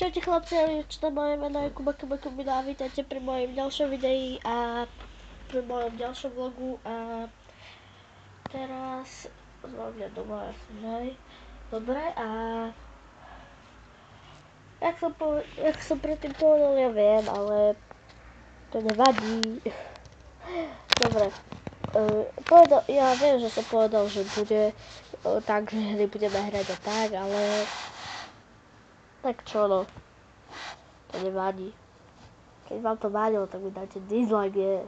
Čaute chlapci, moje meno je Kuba Kubina, vítajte pri mojom ďalšom videi a pri mojom ďalšom vlogu a teraz zvám mňa doma, hej. Dobre a jak som predtým povedal, ja viem, ale to nevadí. Dobre, ja viem, že som povedal, že bude tak, že hry budeme hrať a tak, ale tak čo no, to nevadí. Keď vám to vadilo, tak mi dajte dislike, je.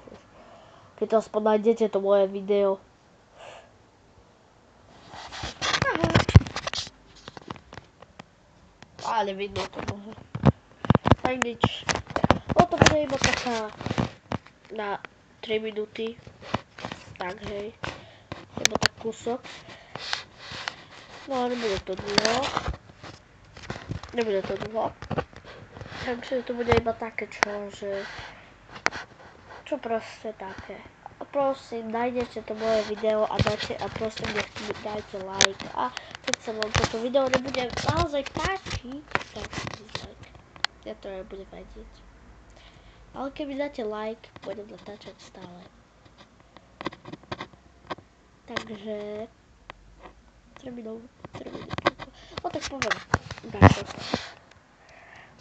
Keď to aspoň nájdete to moje video. Ale nevidno to možno. Tak nič. To bude iba taká na 3 minúty. Tak hej. Iba tak kúsok. No a nebude to dlho. Takže to bude iba také čo proste také. A prosím, nájdete to moje video a prosím, dajte like. A keď sa vám toto video nebude naozaj páčiť, tak dislike. Ja to nebudem vedieť. Ale keby dáte like, budem natáčať stále. Takže 3 minúty. No tak poviem.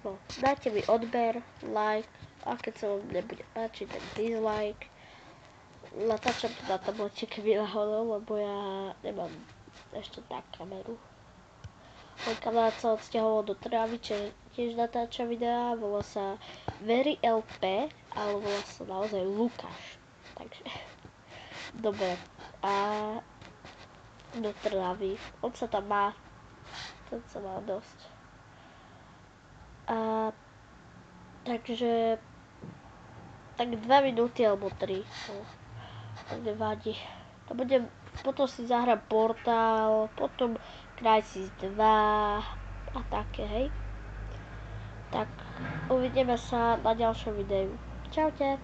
No, dajte mi odber, like, a keď sa vám nebude páčiť, tak dislike. Natáčam to na tableті, keby náhodou, lebo ja nemám ešte tak kameru. Môj kamarát sa odsťahoval do Trnavy, tiež natáča videá, volá sa Very LP, ale volá sa naozaj Lukáš. Takže, dobre. A do Trnavy, on sa tam má, ten sa má dosť. A takže tak 2 minúty alebo 3. No, tak nevadí. To potom si zahrám Portál, potom Crysis 2 a také, hej. Tak uvidíme sa na ďalšom videu. Čaute.